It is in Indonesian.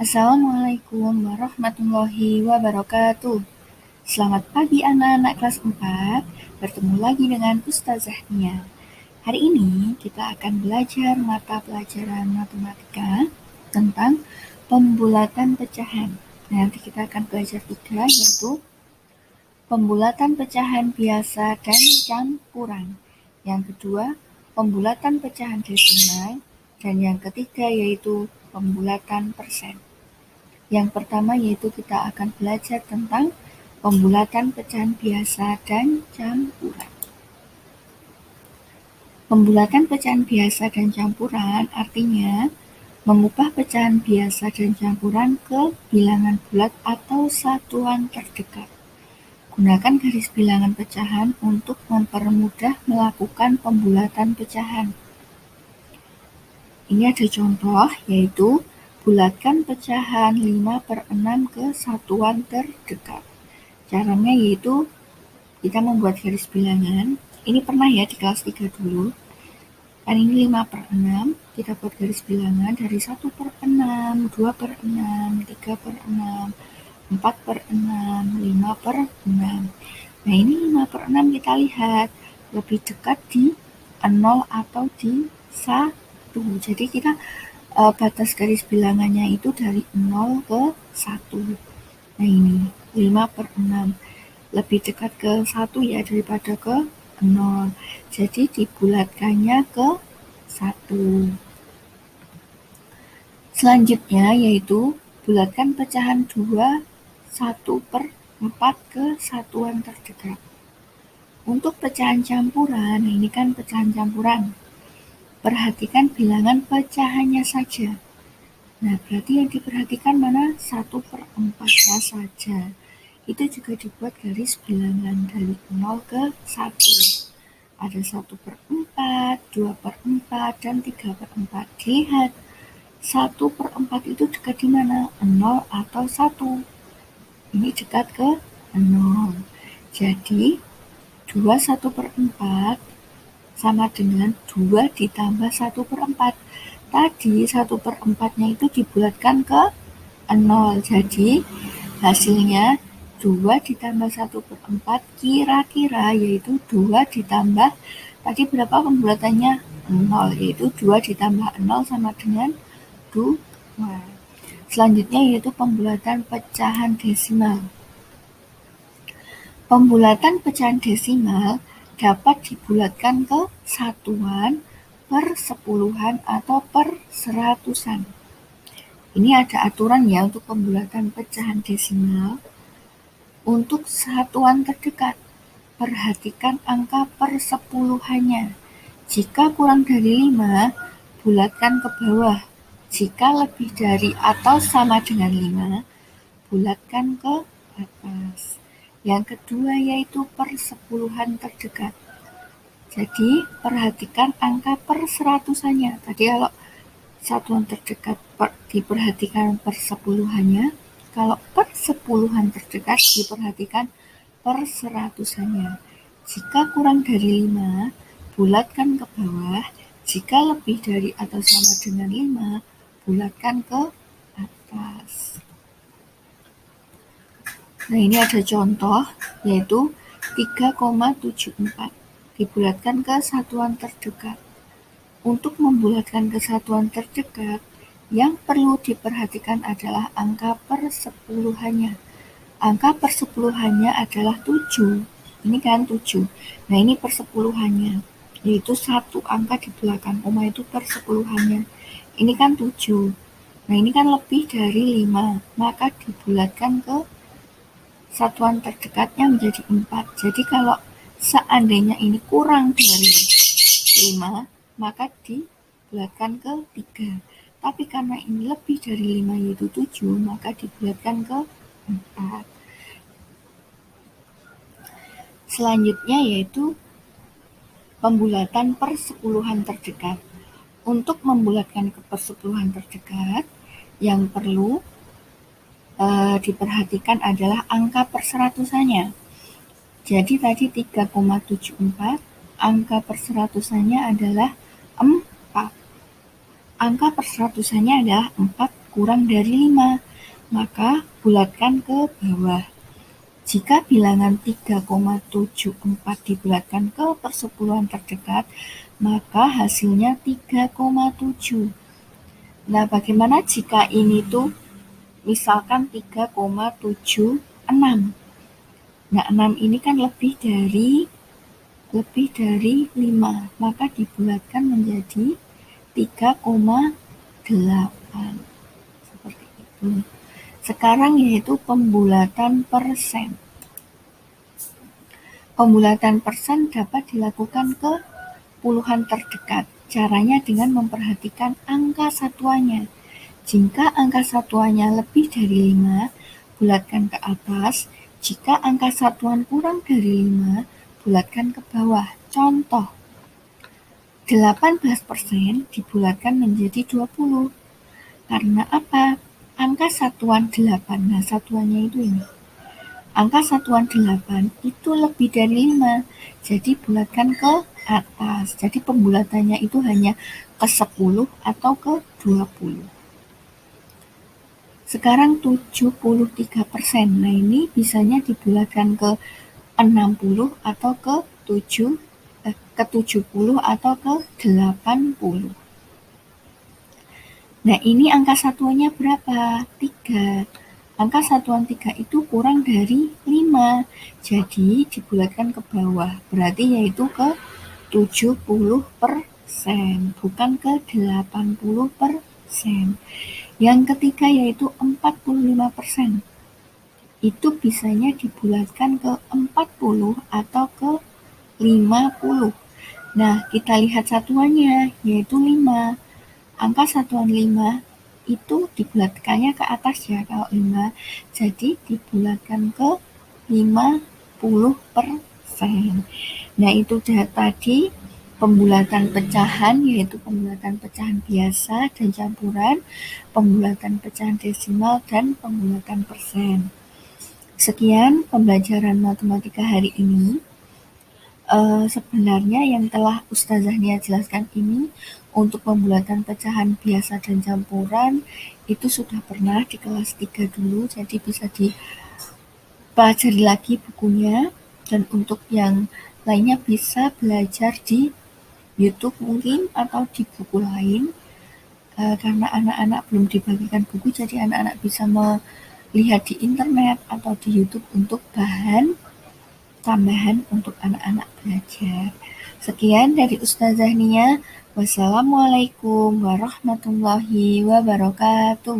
Assalamualaikum warahmatullahi wabarakatuh. Selamat pagi anak-anak kelas 4, bertemu lagi dengan Ustazah Nia. Hari ini kita akan belajar mata pelajaran matematika tentang pembulatan pecahan. Nanti kita akan belajar 3, yaitu pembulatan pecahan biasa dan campuran. Yang kedua, pembulatan pecahan desimal. Dan yang ketiga yaitu pembulatan persen. Yang pertama yaitu kita akan belajar tentang pembulatan pecahan biasa dan campuran. Pembulatan pecahan biasa dan campuran artinya mengubah pecahan biasa dan campuran ke bilangan bulat atau satuan terdekat. Gunakan garis bilangan pecahan untuk mempermudah melakukan pembulatan pecahan. Ini ada contoh, yaitu bulatkan pecahan 5/6 ke satuan terdekat. Caranya yaitu kita membuat garis bilangan. Ini pernah ya di kelas 3 dulu. Kan ini 5/6, kita buat garis bilangan dari 1/6, 2/6, 3/6, 4/6, 5/6. Nah ini 5/6 kita lihat lebih dekat di 0 atau di 1. Jadi kita batas garis bilangannya itu dari 0 ke 1. Nah ini 5/6 lebih dekat ke 1 ya daripada ke 0. Jadi dibulatkannya ke 1. Selanjutnya yaitu bulatkan pecahan 2 1/4 ke satuan terdekat. Untuk pecahan campuran, ini kan pecahan campuran. Perhatikan bilangan pecahannya saja. Nah, berarti yang diperhatikan mana? 1/4-nya saja. Itu juga dibuat garis bilangan dari 0 ke 1. Ada 1/4, 2/4, dan 3/4. Dilihat, 1/4 itu dekat di mana? 0 atau 1. Ini dekat ke 0. Jadi, 2 1/4 sama dengan 2 ditambah 1/4. Tadi 1/4-nya itu dibulatkan ke 0. Jadi hasilnya 2 ditambah 1/4 kira-kira yaitu 2 ditambah, tadi berapa pembulatannya? 0, yaitu 2 ditambah 0 sama dengan 2. Selanjutnya yaitu pembulatan pecahan desimal. Pembulatan pecahan desimal dapat dibulatkan ke satuan, per sepuluhan, atau per seratusan. Ini ada aturan ya untuk pembulatan pecahan desimal. Untuk satuan terdekat, perhatikan angka per sepuluhannya. Jika kurang dari 5, bulatkan ke bawah. Jika lebih dari atau sama dengan 5, bulatkan ke atas. Yang kedua yaitu per sepuluhan terdekat. Jadi perhatikan angka per seratusannya. Tadi kalau satuan terdekat diperhatikan per sepuluhannya, kalau per sepuluhan terdekat diperhatikan per seratusannya. Jika kurang dari 5, bulatkan ke bawah. Jika lebih dari atau sama dengan 5, bulatkan ke atas. Nah ini ada contoh, yaitu 3,74. Dibulatkan ke satuan terdekat. Untuk membulatkan ke satuan terdekat, yang perlu diperhatikan adalah angka per sepuluhannya. Angka per sepuluhannya adalah 7. Ini kan 7. Nah ini per sepuluhannya, yaitu 1 angka di belakang koma itu per sepuluhannya. Ini kan 7. Nah ini kan lebih dari 5, maka dibulatkan ke satuan terdekatnya menjadi 4. Jadi kalau seandainya ini kurang dari 5, maka dibulatkan ke 3. Tapi karena ini lebih dari 5 yaitu 7, maka dibulatkan ke 4. Selanjutnya yaitu pembulatan per sepuluhan terdekat. Untuk membulatkan ke persepuluhan terdekat, yang perlu diperhatikan adalah angka perseratusannya. Jadi tadi 3,74, angka perseratusannya adalah 4. Angka perseratusannya adalah 4 kurang dari 5, maka bulatkan ke bawah. Jika bilangan 3,74 dibulatkan ke persepuluhan terdekat, maka hasilnya 3,7. Nah, bagaimana jika ini tuh misalkan 3,76? Nah, 6 ini kan lebih dari 5, maka dibulatkan menjadi 3,8. Seperti itu. Sekarang yaitu pembulatan persen. Pembulatan persen dapat dilakukan ke puluhan terdekat. Caranya dengan memperhatikan angka satuannya. Jika angka satuannya lebih dari 5, bulatkan ke atas. Jika angka satuan kurang dari 5, bulatkan ke bawah. Contoh, 18% dibulatkan menjadi 20. Karena apa? Angka satuan 8, nah satuannya itu ini. Angka satuan 8 itu lebih dari 5, jadi bulatkan ke atas. Jadi pembulatannya itu hanya ke 10 atau ke 20. Sekarang 73%. Nah, ini bisanya dibulatkan ke 60 atau ke 70 atau ke 80. Nah, ini angka satuannya berapa? 3. Angka satuan 3 itu kurang dari 5. Jadi, dibulatkan ke bawah. Berarti yaitu ke 70%, bukan ke 80%. Yang ketiga yaitu 45%. Itu bisanya dibulatkan ke 40 atau ke 50. Nah, kita lihat satuannya, yaitu 5. Angka satuan 5 itu dibulatkannya ke atas ya, kalau 5. Jadi, dibulatkan ke 50%. Nah, itu tadi pembulatan pecahan, yaitu pembulatan pecahan biasa dan campuran, pembulatan pecahan desimal, dan pembulatan persen. Sekian pembelajaran matematika hari ini. Sebenarnya yang telah Ustazah Nia jelaskan ini untuk pembulatan pecahan biasa dan campuran itu sudah pernah di kelas 3 dulu, jadi bisa dipelajari lagi bukunya, dan untuk yang lainnya bisa belajar di YouTube mungkin atau di buku lain, karena anak-anak belum dibagikan buku, jadi anak-anak bisa melihat di internet atau di YouTube untuk bahan tambahan untuk anak-anak belajar. Sekian dari Ustazah Nia. Wassalamualaikum warahmatullahi wabarakatuh.